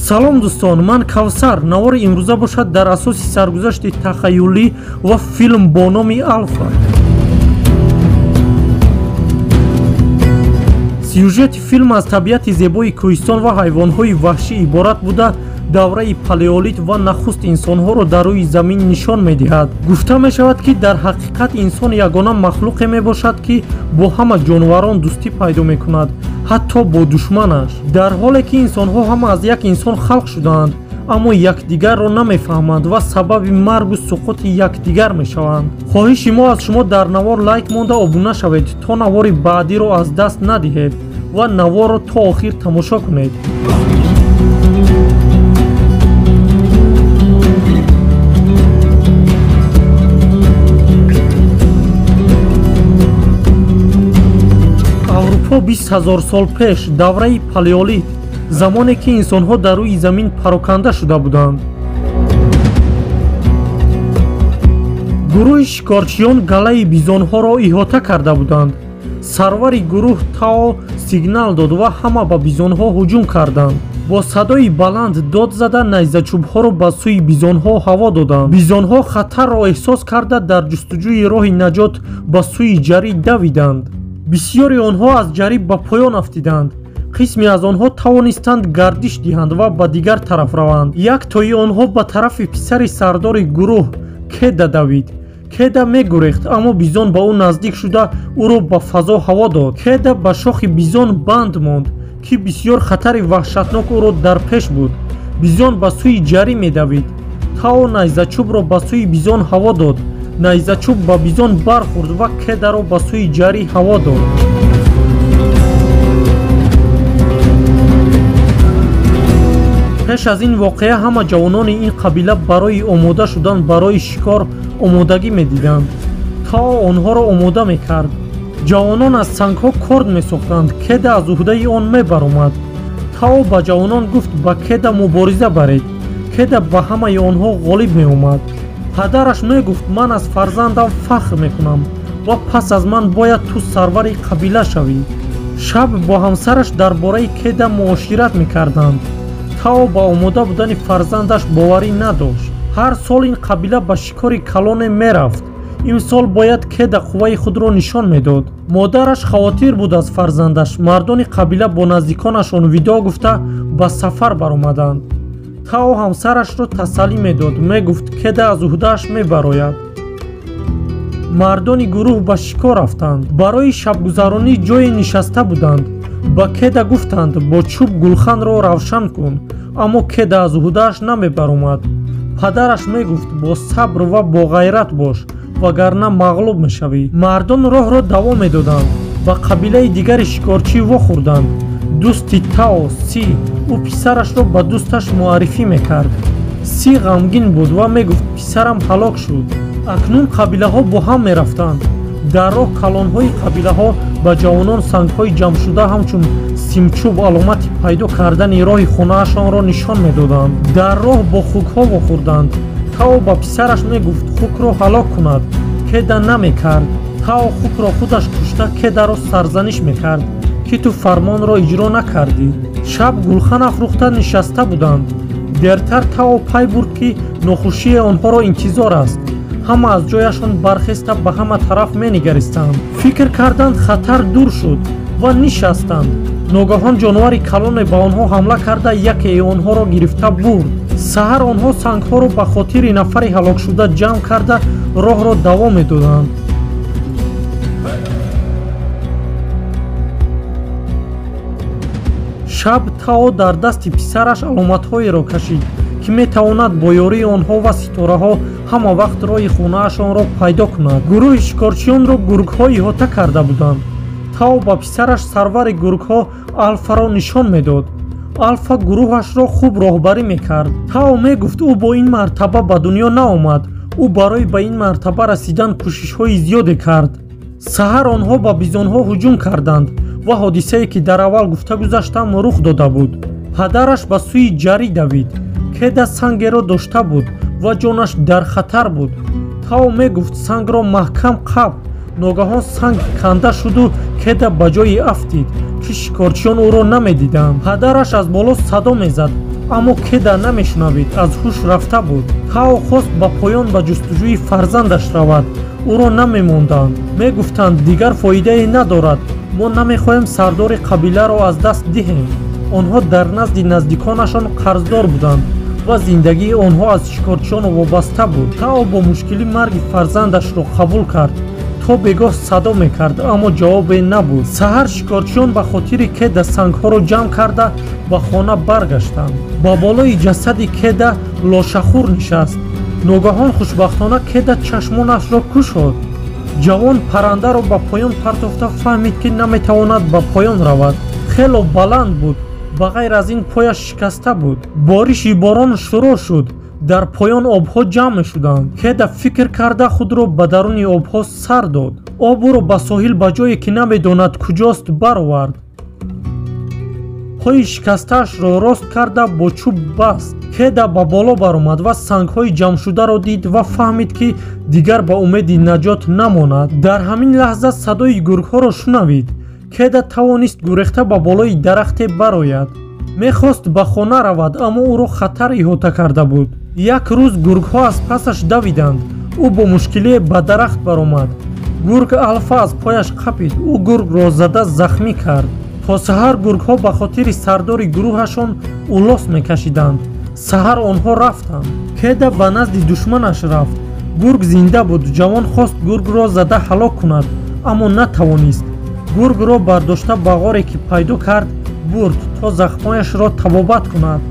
салом дӯстон, ман Кавсар. Навори имрӯза бошад дар асоси саргузашти тахайюлӣ ва филм бо номи Алфа. сюжети филм аз табиати зебои кӯҳистон ва ҳайвонҳои ваҳшӣ иборат буда, давраи палеолит ва нахуст инсонҳоро дар рӯи замин нишон медиҳад. гуфта мешавад ки дар ҳақиқат инсон ягона махлуқе мебошад ки бо ҳама ҷонварон дӯстӣ пайдо мекунад, ҳатто бо душманаш. дар ҳоле ки инсонҳо ҳама аз як инсон халқ шудаанд, аммо якдигарро намефаҳманд ва сабаби маргу суқути якдигар мешаванд. хоҳиши мо аз шумо дар навор лайк монда обуна шавед, то навори баъдиро аз даст надиҳед ва наворро то охир тамошо кунед. аврупо 20 000 сол пеш, давраи палеолит, замоне ки инсонҳо дар рӯи замин пароканда шуда буданд. гурӯҳи шикорчиён галаи бизонҳоро иҳота карда буданд. сарвари гурӯҳ тао сигнал дод ва ҳама ба бизонҳо ҳуҷум карданд. бо садои баланд дод зада найзачӯбҳоро ба сӯи бизонҳо ҳаво доданд. бизонҳо хатарро эҳсос карда дар ҷустуҷӯи роҳи наҷот ба сӯи ҷарӣ давиданд. бисёри онҳо аз ҷарӣ ба поён афтиданд. қисми аз онҳо тавонистанд гардиш диҳанд ва ба дигар тараф раванд. яктои онҳо ба тарафи писари сардори гурӯҳ кеда давид. кеда мегурехт, аммо бизон ба ӯ наздик шуда ӯро ба фазо ҳаво дод. кеда ба шохи бизон банд монд ки бисёр хатари ваҳшатнок ӯро дар пеш буд. бизон ба сӯи ҷарӣ медавид. тао найзачӯбро ба сӯи бизон ҳаво дод. найзачӯб ба бизон бархӯрд ва кедаро ба сӯи ҷарӣ ҳаво дод. пеш аз ин воқеа ҳама ҷавонони ин қабила барои омода шудан барои шикор омодагӣ медиданд. тао онҳоро омода мекард. ҷавонон аз сангҳо корд месохтанд. кеда аз уҳдаи он мебаромад. тао ба ҷавонон гуфт ба кеда мубориза баред. кеда ба ҳамаи онҳо ғолиб меомад. падараш мегуфт ман аз фарзандам фахр мекунам ва пас аз ман бояд ту сарвари қабила шавӣ. шаб бо ҳамсараш дар бораи кеда муошират мекарданд. тао ба омода будани фарзандаш боварӣ надошт. ҳар сол ин қабила ба шикори калоне мерафт. имсол бояд кеда қувваи худро нишон медод. модараш хавотир буд аз фарзандаш. мардони қабила бо наздиконашон видо гуфта ба сафар баромаданд. тао ҳамсарашро тасаллӣ медод. мегуфт кеда аз уҳдааш мебарояд. мардони гурӯҳ ба шикор рафтанд. барои шабгузаронӣ ҷое нишаста буданд. ба кеда гуфтанд бо чӯб гулханро равшан кун, аммо кеда аз уҳдааш намебаромад. падараш мегуфт бо сабр ва бо ғайрат бош, вагарна мағлуб мешавӣ. мардон роҳро давом медоданд. ба қабилаи дигари шикорчӣ вохӯрданд. дӯсти тао си ӯ писарашро ба дӯсташ муаррифӣ мекард. си ғамгин буд ва мегуфт писарам ҳалок шуд. акнун қабилаҳо бо ҳам мерафтанд. дар роҳ калонҳои қабилаҳо ба ҷавонон сангҳои ҷамъшуда ҳамчун симчӯб аломати пайдо кардани роҳи хонаашонро нишон медоданд. дар роҳ бо хукҳо вохӯрданд. тао ба писараш мегуфт хукро ҳалок кунад. кеда намекард. тао хукро худаш кушта кедаро сарзаниш мекард ки ту фармонро иҷро накардӣ. шаб гулхан афрӯхта нишаста буданд. дертар тао пай бурд ки нохушии онҳоро интизор аст. ҳама аз ҷояшон бархеста ба ҳама тараф менигаристанд. фикр карданд хатар дур шуд ва нишастанд. ногаҳон ҷонвари калоне ба онҳо ҳамла карда якеи онҳоро гирифта бурд. саҳар онҳо сангҳоро ба хотири нафари ҳалокшуда ҷамъ карда роҳро давом медоданд. шаб тао дар дасти писараш аломатҳоеро кашид ки метавонад бо ёрии онҳо ва ситораҳо ҳама вақт роҳи хонаашонро пайдо кунад. гурӯҳи шикорчиёнро гургҳо иҳота карда буданд. тао ба писараш сарвари гургҳо алфаро нишон медод. алфа гурӯҳашро хуб роҳбарӣ мекард. тао мегуфт ӯ бо ин мартаба ба дунё наомад. ӯ барои ба ин мартаба расидан кӯшишҳои зиёде кард. саҳар онҳо ба бизонҳо ҳуҷум карданд ва ҳодисае ки дар аввал гуфта гузаштам рух дода буд. падараш ба сӯи ҷарӣ давид. кеда сангеро дошта буд ва ҷонаш дар хатар буд. тао мегуфт сангро маҳкам қаб. ногаҳон санг канда шуду кеда ба ҷои афтид ки шикорчиён ӯро намедиданд. падараш аз боло садо мезад. аммо кеда намешунавид, аз ҳуш рафта буд. Тао хост ба поён ба ҷустуҷӯи фарзандаш равад, ӯро намемонданд. Мегуфтанд дигар фоидае надорад, мо намехоҳем сардори қабиларо аз даст диҳем. онҳо дар назди наздиконашон қарздор буданд ва зиндагии онҳо аз шикорчиён вобаста буд. Тао бо мушкилӣ марги фарзандашро қабул кард. то бегоҳ садо мекард, аммо ҷавобе набуд. саҳар шикорчиён ба хотири кеда сангҳоро ҷамъ карда ба хона баргаштанд. ба болои ҷасади кеда лошахӯр нишаст. ногаҳон хушбахтона кеда чашмонашро кушод. ҷавон паррандаро ба поён партофта фаҳмид, ки наметавонад ба поён равад. хело баланд буд, ба ғайр аз ин пояш шикаста буд. бориши борон шурӯъ шуд. дар поён обҳо ҷамъ мешуданд. кеда фикр карда худро ба даруни обҳо сар дод. об ӯро ба соҳил ба ҷое ки намедонад куҷост баровард. пои шикастаашро рост карда бо чӯб баст. кеда ба боло баромад ва сангҳои ҷамъшударо дид ва фаҳмид, ки дигар ба умеди наҷот намонад. дар ҳамин лаҳза садои гургҳоро шунавид. кеда тавонист гурехта ба болои дарахте барояд. мехост ба хона равад, аммо ӯро хатар иҳота карда буд. як рӯз гургҳо аз пасаш давиданд. ӯ бо мушкилие ба дарахт баромад. гург алфа аз пояш қапид. ӯ гургро зада захмӣ кард. то саҳар гургҳо ба хотири сардори гурӯҳашон улос мекашиданд. саҳар онҳо рафтанд. кеда ба назди душманаш рафт. гург зинда буд. ҷавон хост гургро зада ҳалок кунад, аммо натавонист. гургро бардошта ба ғоре ки пайдо кард бурд, то захмояшро табобат кунад.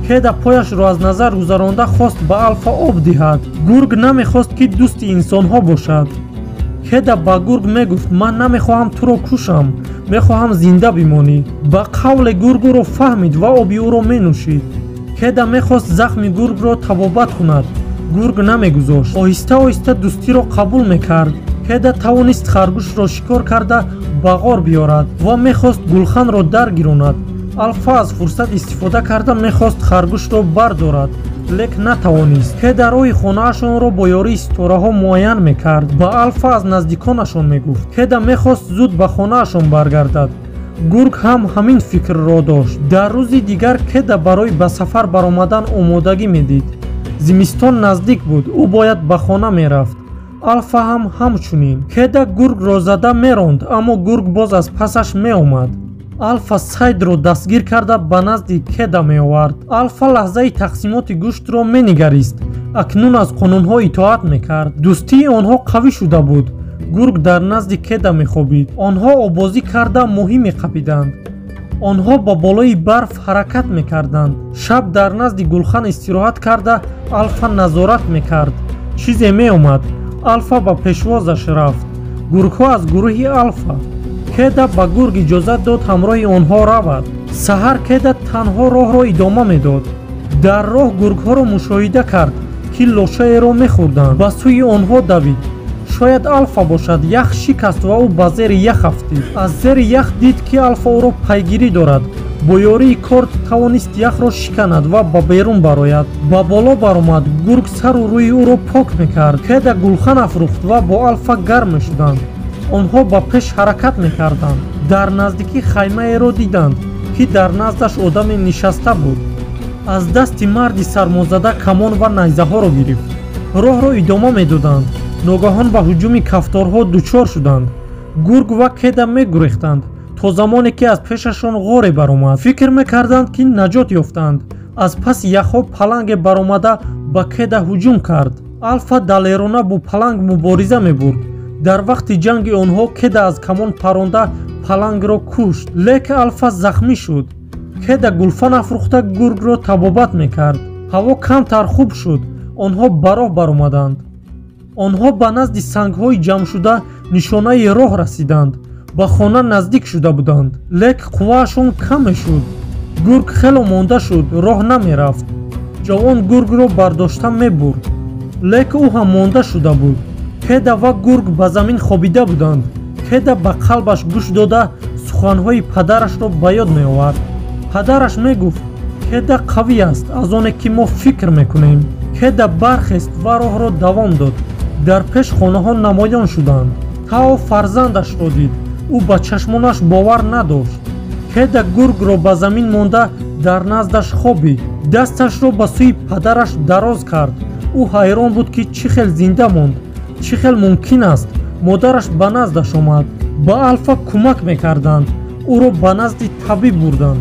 кеда пояшро аз назар гузаронда хост ба алфа об диҳад. гург намехост ки дӯсти инсонҳо бошад. кеда ба гург мегуфт: ман намехоҳам туро кушам, мехоҳам зинда бимонӣ. ба қавле гург ӯро фаҳмид ва оби ӯро менӯшид. кеда мехост захми гургро табобат кунад. гург намегузошт. оҳиста оҳиста дӯстиро қабул мекард. кеда тавонист харгӯшро шикор карда ба ғор биёрад ва мехост гулханро даргиронад. алфа аз фурсат истифода карда мехост харгӯшро бардорад, лек натавонист. кеда роҳи хонаашонро бо ёрии ситораҳо муайян мекард. ба алфа аз наздиконашон мегуфт. кеда мехост зуд ба хонаашон баргардад. гург ҳам ҳамин фикрро дошт. дар рӯзи дигар кеда барои ба сафар баромадан омодагӣ медид. зимистон наздик буд. ӯ бояд ба хона мерафт. алфа ҳам ҳамчунин. кеда гургро зада меронд, аммо гург боз аз пасаш меомад. алфа сайдро дастгир карда ба назди кеда меовард. алфа лаҳзаи тақсимоти гӯштро менигарист. акнун аз қонунҳо итоат мекард. дӯстии онҳо қавӣ шуда буд. гург дар назди кеда мехобид. онҳо обозӣ карда моҳӣ меқапиданд. онҳо ба болои барф ҳаракат мекарданд. шаб дар назди гулхан истироҳат карда алфа назорат мекард. чизе меомад. алфа ба пешвозаш рафт. гургҳо аз гурӯҳи алфа. кеда ба гург иҷозат дод ҳамроҳи онҳо равад. саҳар кеда танҳо роҳро идома медод. дар роҳ гургҳоро мушоҳида кард, ки лошаеро мехӯрданд. ба сӯи онҳо давид. шояд алфа бошад. ях шикаст ва ӯ ба зери ях афтид. аз зери ях дид, ки алфа ӯро пайгирӣ дорад. бо ёрии корд тавонист яхро шиканад ва ба берун барояд. ба боло баромад. гург сару рӯи ӯро пок мекард. кеда гулхан афрӯхт ва бо алфа гарм мешуданд. онҳо ба пеш ҳаракат мекарданд. дар наздикӣ хаймаеро диданд, ки дар наздаш одаме нишаста буд. аз дасти марди сармозада камон ва найзаҳоро гирифт. роҳро идома медоданд. ногаҳон ба ҳуҷуми кафторҳо дучор шуданд. гург ва кеда мегурехтанд, то замоне ки аз пешашон ғоре баромад. фикр мекарданд, ки наҷот ёфтанд. аз паси яхҳо паланге баромада ба кеда ҳуҷум кард. алфа далерона бо паланг мубориза мебурд. дар вақти ҷанги онҳо кеда аз камон паронда палангро кушт. лек алфа захмӣ шуд. кеда гулфан афрӯхта гургро табобат мекард. ҳаво камтар хуб шуд. онҳо ба роҳ баромаданд. онҳо ба назди сангҳои ҷамъшуда нишонаи роҳ расиданд. ба хона наздик шуда буданд, лек қувваашон кам мешуд. гург хело монда шуд, роҳ намерафт. ҷавон гургро бардошта мебурд, лек ӯ ҳам монда шуда буд. кеда ва гург ба замин хобида буданд. кеда ба қалбаш гӯш дода суханҳои падарашро ба ёд меовард. падараш мегуфт: кеда қавӣ аст, аз оне ки мо фикр мекунем. кеда бархест ва роҳро давом дод. дар пеш хонаҳо намоён шуданд. тао фарзандашро дид. ӯ ба чашмонаш бовар надошт. кеда гургро ба замин монда дар наздаш хобид. дасташро ба сӯи падараш дароз кард. ӯ ҳайрон буд ки чӣ хел зинда монд, чӣ хел мумкин аст. модараш ба наздаш омад. ба алфа кӯмак мекарданд. ӯро ба назди табиб бурданд.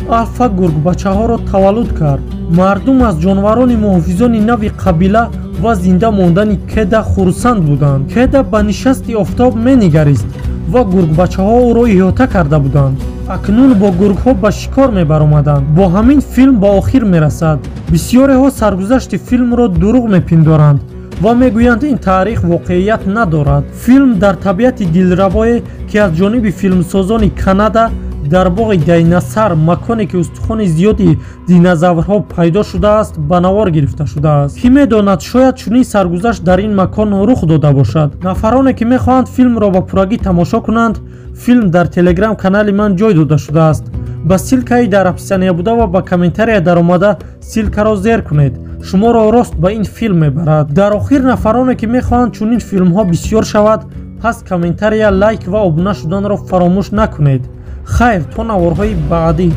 алфа гургбачаҳоро таваллуд кард. мардум аз ҷонварони муҳофизони нави қабила ва зинда мондани кеда хурсанд буданд. кеда ба нишасти офтоб менигарист ва гургбачаҳо ӯро иҳота карда буданд. акнун бо гургҳо ба шикор мебаромаданд. бо ҳамин филм ба охир мерасад. бисёреҳо саргузашти филмро дурӯғ мепиндоранд ва мегӯянд ин таърих воқеият надорад. филм дар табиати дилрабое ки аз ҷониби филмсозони канада дар боғи дайносар, маконе ки устухони зиёди динозаврҳо пайдо шудааст, ба навор гирифта шудааст. ки медонад шояд чунин саргузашт дар ин макон рух дода бошад. нафароне ки мехоҳанд филмро ба пуррагӣ тамошо кунанд, филм дар телеграм канали ман ҷой дода шудааст. ба силкаи дар описания буда ва ба комментария даромада силкаро зер кунед. шуморо рост ба ин филм мебарад. дар охир нафароне ки мехоҳанд чунин филмҳо бисёр шавад, пас комментария, лайк ва обуна шуданро фаромӯш накунед. хайр, то наворҳои баъдӣ.